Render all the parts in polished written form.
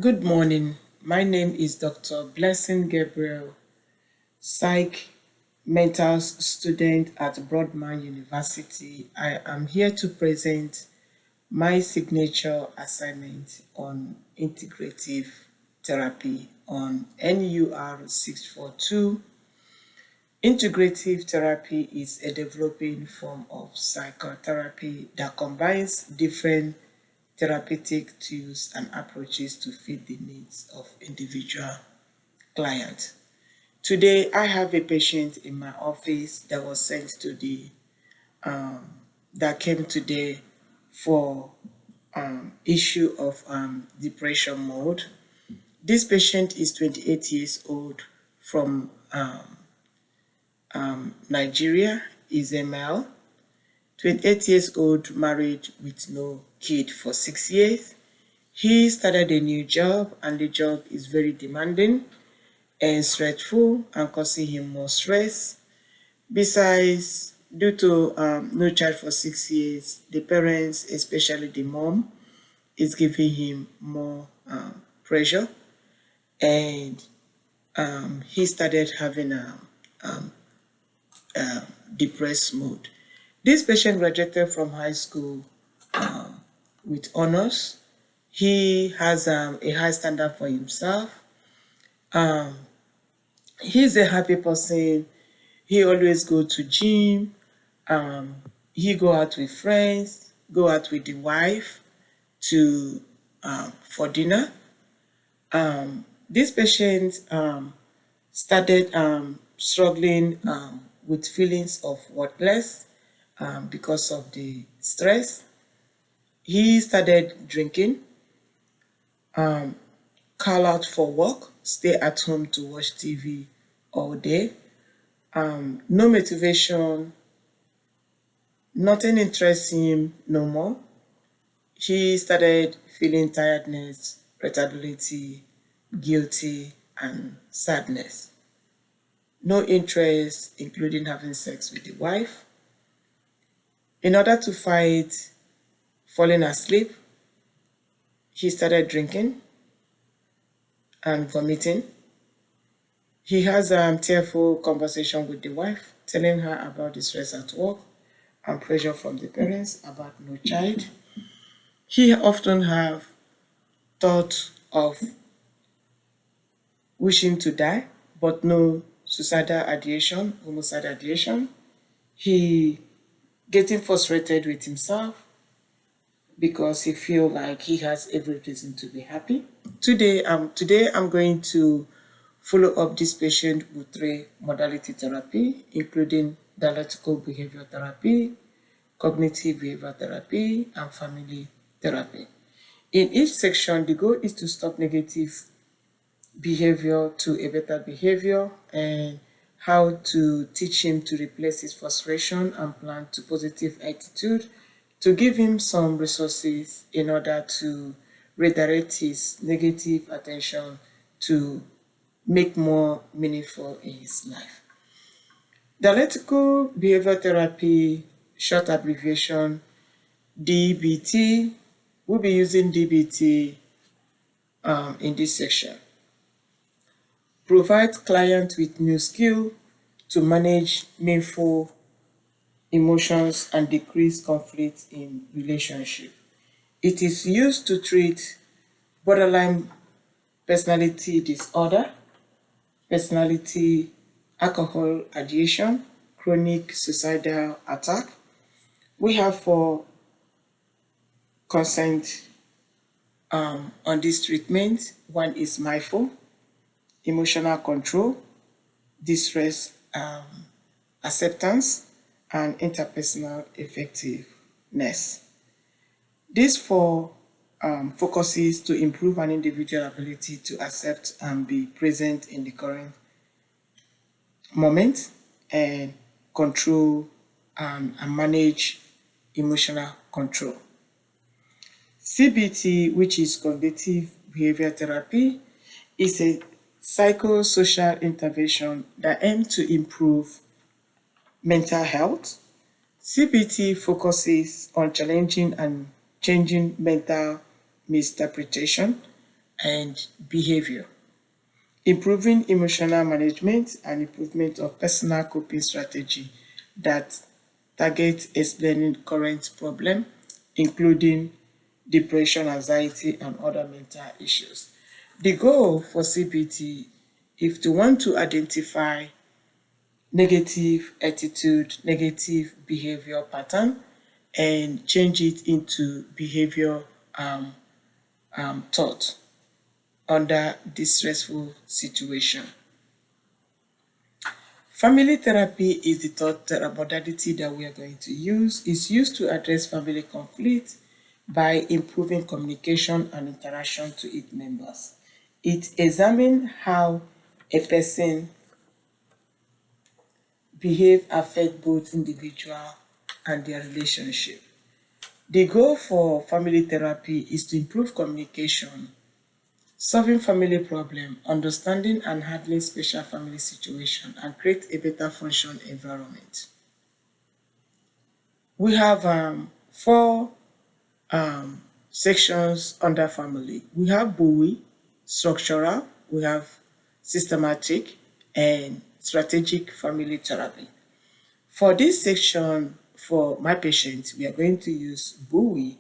Good morning. My name is Dr. Blessing Gabriel, Psych Mental Student at Broadman University. I am here to present my signature assignment on integrative therapy on NUR 642. Integrative therapy is a developing form of psychotherapy that combines different therapeutic tools and approaches to fit the needs of individual clients. Today, I have a patient in my office that was sent to that came today for issue of depression mode. This patient is 28 years old from Nigeria, is a male, 28 years old, married with no kid for 6 years. He started a new job and the job is very demanding and stressful and causing him more stress. Besides, due to no child for 6 years, the parents, especially the mom, is giving him more pressure, and he started having a depressed mood. This patient graduated from high school with honors. He has a high standard for himself. He's a happy person. He always go to gym. He go out with friends, go out with the wife to for dinner. This patient started struggling with feelings of worthless because of the stress. He started drinking, call out for work, stay at home to watch TV all day. No motivation, nothing interests him no more. He started feeling tiredness, irritability, guilty, and sadness. No interest, including having sex with the wife. In order to fight falling asleep, he started drinking and vomiting. He has a tearful conversation with the wife, telling her about the stress at work and pressure from the parents about no child. He often have thought of wishing to die, but no suicidal ideation, homicidal ideation. He getting frustrated with himself because he feel like he has every reason to be happy. Today I'm going to follow up this patient with 3 modality therapy, including dialectical behavior therapy, cognitive behavior therapy, and family therapy. In each section, the goal is to stop negative behavior to a better behavior and how to teach him to replace his frustration and plan to positive attitude, to give him some resources in order to redirect his negative attention to make more meaningful in his life. Dialectical behavior therapy, short abbreviation DBT, we'll be using DBT in this section. Provide client with new skill to manage meaningful emotions and decrease conflict in relationship. It is used to treat borderline personality disorder, personality alcohol addiction, chronic suicidal attack. We have 4 consent on this treatment. One is mindful, emotional control, distress acceptance, and interpersonal effectiveness. These 4 focuses to improve an individual ability to accept and be present in the current moment and control and manage emotional control. CBT, which is cognitive behavior therapy, is a psychosocial intervention that aims to improve mental health. CBT focuses on challenging and changing mental misinterpretation, and behavior, improving emotional management and improvement of personal coping strategy that target explaining current problem, including depression, anxiety, and other mental issues. The goal for CBT is to want to identify negative attitude, negative behavior pattern, and change it into behavior um, thought under distressful situation. Family therapy is the third modality that we are going to use. It's used to address family conflict by improving communication and interaction to its members. It examines how a person behave affect both individual and their relationship. The goal for family therapy is to improve communication, solving family problem, understanding and handling special family situation, and create a better function environment. We have four sections under family. We have BUI, structural, we have systematic, and strategic family therapy. For this section, for my patients, we are going to use BUI,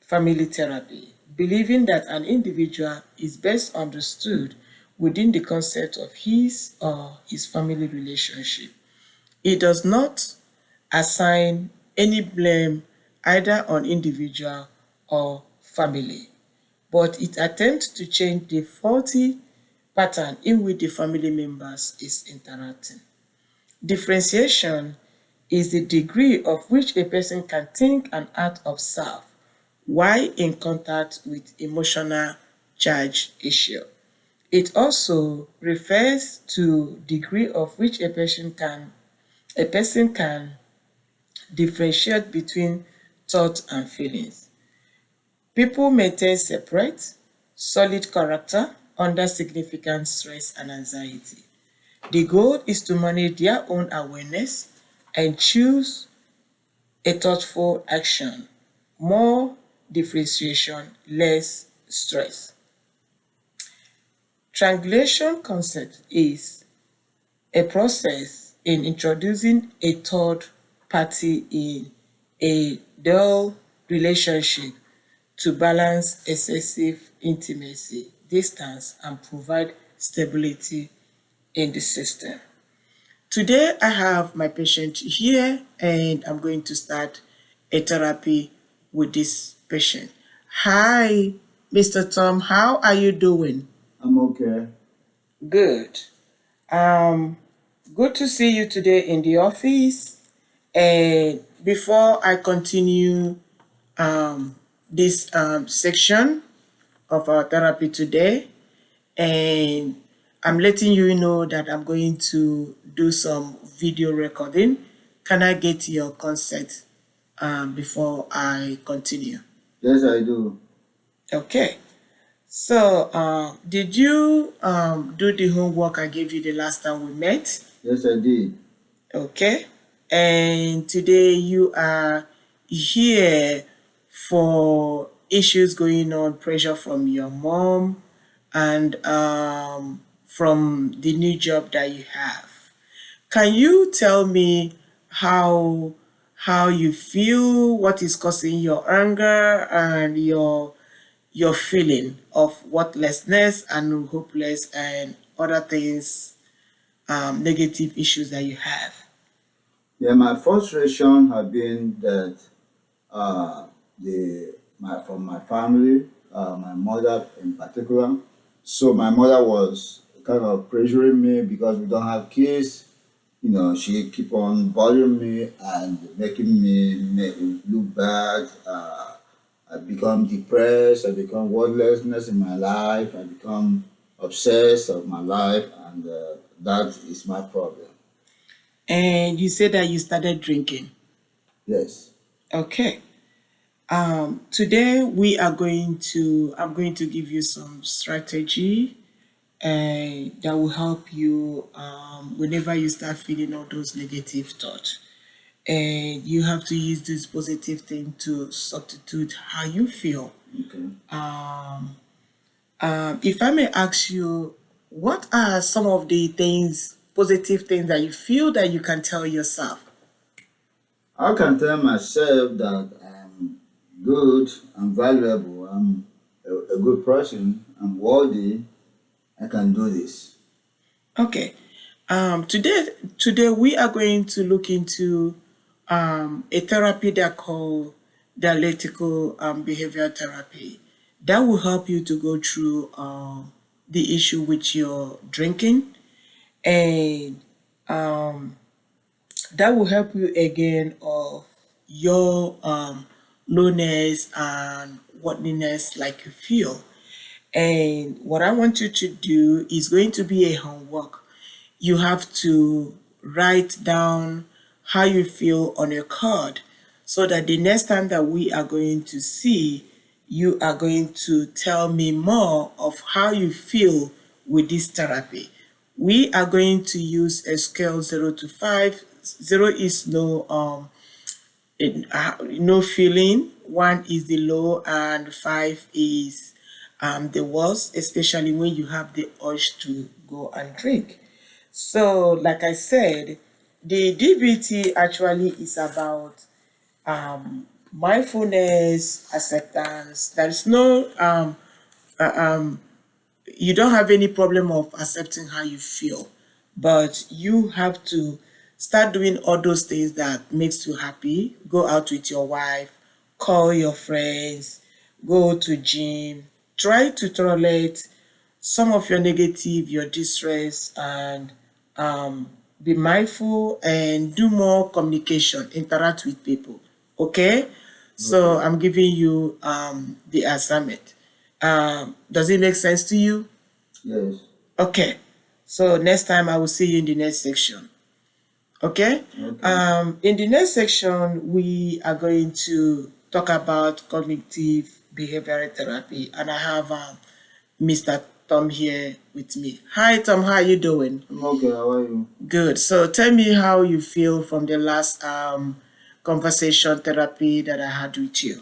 family therapy, believing that an individual is best understood within the concept of his or his family relationship. It does not assign any blame either on individual or family, but it attempts to change the faulty pattern in which the family members is interacting. Differentiation is the degree of which a person can think and act of self while in contact with emotional charge issue. It also refers to degree of which a person can differentiate between thought and feelings. People maintain separate, solid character under significant stress and anxiety. The goal is to manage their own awareness and choose a thoughtful action, more differentiation, less stress. Triangulation concept is a process in introducing a third party in a dual relationship to balance excessive intimacy, distance, and provide stability in the system. Today, I have my patient here and I'm going to start a therapy with this patient. Hi, Mr. Tom, how are you doing? I'm okay. Good. Um, Good to see you today in the office. And before I continue this section of our therapy today, and I'm letting you know that I'm going to do some video recording. Can I get your consent before I continue? Yes, I do. Okay. So, did you do the homework I gave you the last time we met? Yes, I did. Okay. And today you are here for issues going on, pressure from your mom, and from the new job that you have. Can you tell me how you feel, what is causing your anger and your feeling of worthlessness and hopeless and other things, negative issues that you have? Yeah, my frustration have been that uh, the my from my family, my mother in particular. So my mother was kind of pressuring me because we don't have kids. You know, she keep on bothering me and making me look bad. I become depressed. I become worthlessness in my life. I become obsessed of my life, and that is my problem. And you said that you started drinking. Yes. Okay. Today I'm going to give you some strategy that will help you whenever you start feeling all those negative thoughts. And you have to use this positive thing to substitute how you feel. Okay. If I may ask you, what are some of the things, positive things that you feel that you can tell yourself? I can tell myself that I'm good, I'm valuable, I'm a good person, I'm worthy, I can do this. Okay. Today we are going to look into a therapy that called dialectical behavioral therapy. That will help you to go through the issue with your drinking, and that will help you again of your lowness and whatness like you feel. And what I want you to do is going to be a homework. You have to write down how you feel on your card so that the next time that we are going to see, you are going to tell me more of how you feel with this therapy. We are going to use a scale 0 to 5. Zero is no feeling. One is the low, and five is the worst, especially when you have the urge to go and drink. So, like I said, the DBT actually is about mindfulness, acceptance. There is no you don't have any problem of accepting how you feel, but you have to start doing all those things that makes you happy. Go out with your wife, call your friends, go to gym, try to tolerate some of your negative, your distress, and be mindful and do more communication, interact with people. Okay, so Okay. I'm giving you the assignment. Does it make sense to you? Yes. Okay. So next time I will see you in the next section. Okay. Okay. In the next section, we are going to talk about cognitive behavioral therapy, and I have Mr. Tom here with me. Hi, Tom. How are you doing? I'm okay. How are you? Good. So tell me how you feel from the last conversation therapy that I had with you.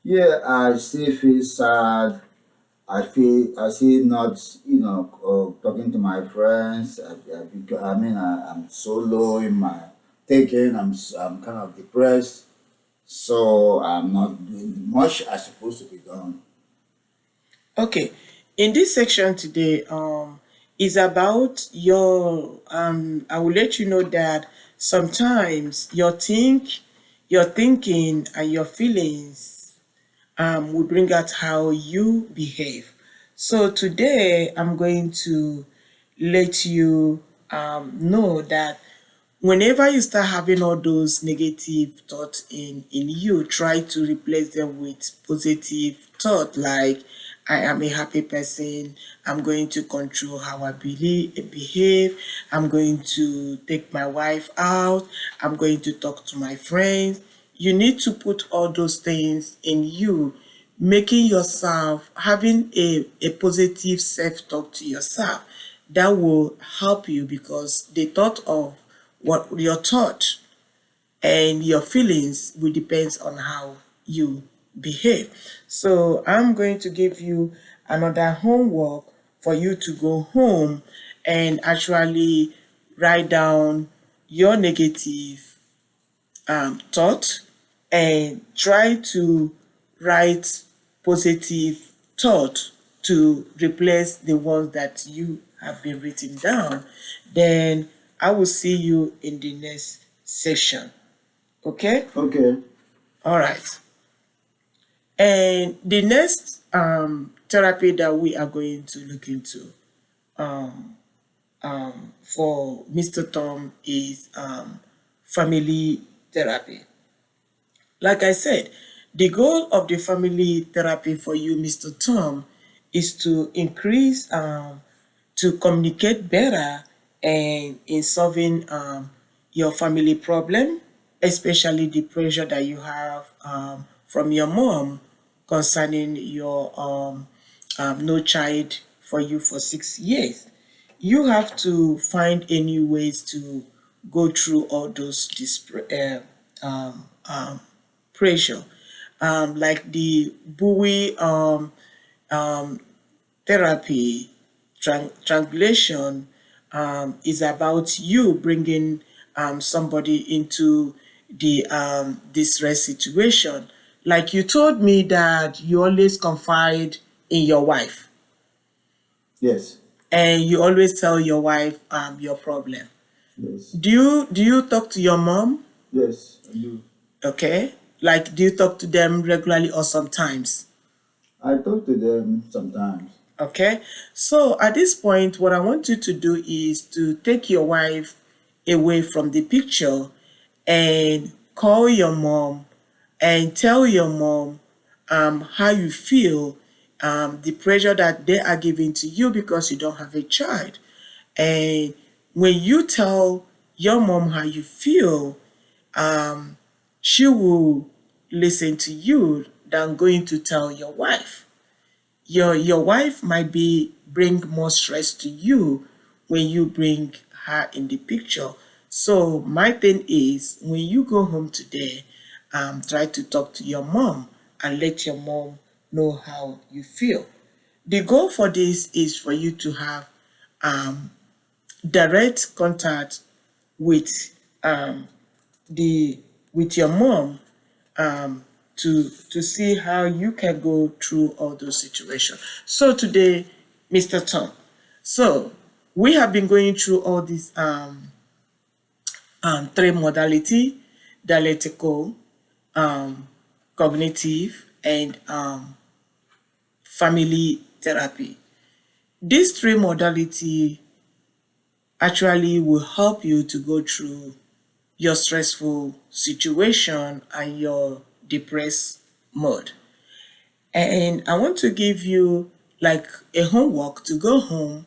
Yeah, I still feel sad. I feel not, talking to my friends. I mean, I'm so low in my thinking. I'm kind of depressed. So I'm not doing much as supposed to be done. Okay, in this section today, is about your. I will let you know that sometimes your thinking, and your feelings will bring out how you behave. So today, I'm going to let you know that whenever you start having all those negative thoughts in you, try to replace them with positive thought like, I am a happy person, I'm going to control how I behave, I'm going to take my wife out, I'm going to talk to my friends. You need to put all those things in you, making yourself, having a positive self-talk to yourself. That will help you, because the thought of what your thought and your feelings will depend on how you behave. So I'm going to give you another homework for you to go home and actually write down your negative thought, and try to write positive thought to replace the ones that you have been written down. Then I will see you in the next session. Okay? Okay. All right. And the next therapy that we are going to look into for Mr. Tom is family therapy. Like I said, the goal of the family therapy for you, Mr. Tom, is to increase, to communicate better and in solving your family problem, especially the pressure that you have from your mom concerning your no child for you for 6 years. You have to find any ways to go through all those pressure. like the buoy therapy, triangulation is about you bringing somebody into the distress situation. Like you told me that you always confide in your wife Yes. and you always tell your wife your problem. Yes. Do you talk to your mom? Yes, I do. Okay. Like do you talk to them regularly or sometimes? I talk to them sometimes. Okay. So at this point, what I want you to do is to take your wife away from the picture and call your mom and tell your mom how you feel, the pressure that they are giving to you because you don't have a child. And when you tell your mom how you feel, um, she will listen to you than going to tell your wife. Your wife might be bring more stress to you when you bring her in the picture. So my thing is when you go home today, try to talk to your mom and let your mom know how you feel. The goal for this is for you to have um, direct contact with um, the with your mom, to see how you can go through all those situations. So today, Mr. Tom, so we have been going through all these three modality: dialectical, um, cognitive, and family therapy. These three modality actually will help you to go through your stressful situation and your depressed mode. And I want to give you like a homework to go home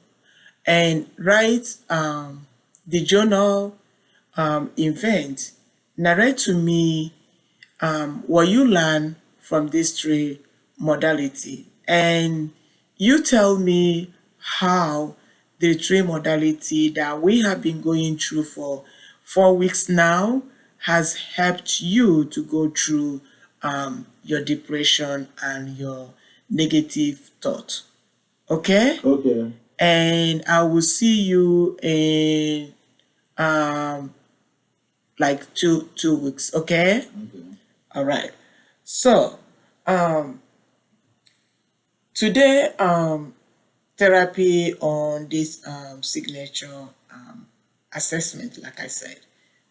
and write the journal event. Narrate to me what you learn from these three modality, and you tell me how the three modality that we have been going through for 4 weeks now has helped you to go through your depression and your negative thought. Okay. Okay. And I will see you in um like two weeks. Okay. Okay. All right. So um today, therapy on this signature assessment, like I said,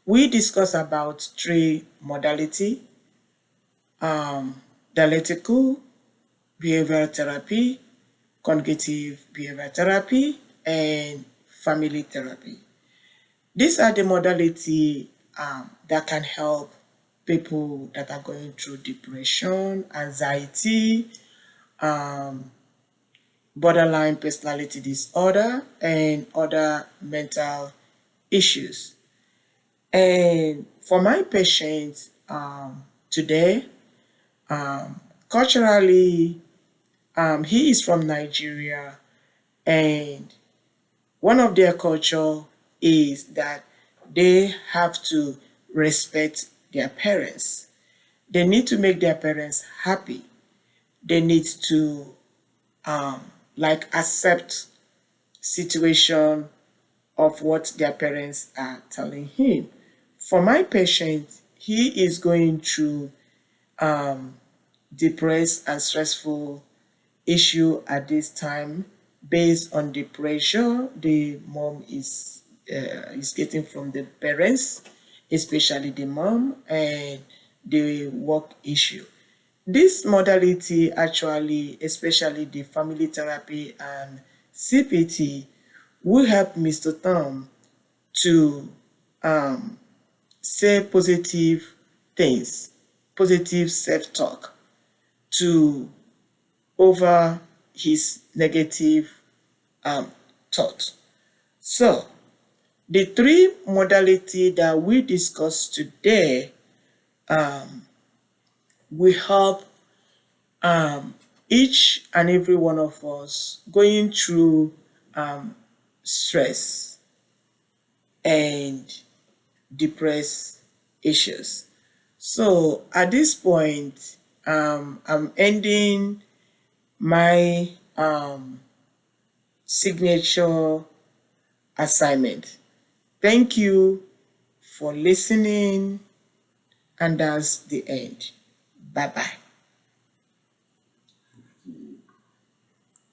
we discuss about three modality: dialectical behavioral therapy, cognitive behavioral therapy, and family therapy. These are the modality that can help people that are going through depression, anxiety, borderline personality disorder, and other mental issues. And for my patient today, culturally, he is from Nigeria, and one of their culture is that they have to respect their parents. They need to make their parents happy. They need to like accept situation of what their parents are telling him. For my patient, he is going through depressed and stressful issue at this time based on the pressure the mom is getting from the parents, especially the mom, and the work issue. This modality actually, especially the family therapy and CPT, will help Mr. Tom to say positive things, positive self-talk to over his negative thought. So the three modality that we discussed today will help each and every one of us going through stress and depressed issues. So at this point, I'm ending my signature assignment. Thank you for listening, and that's the end. Bye bye.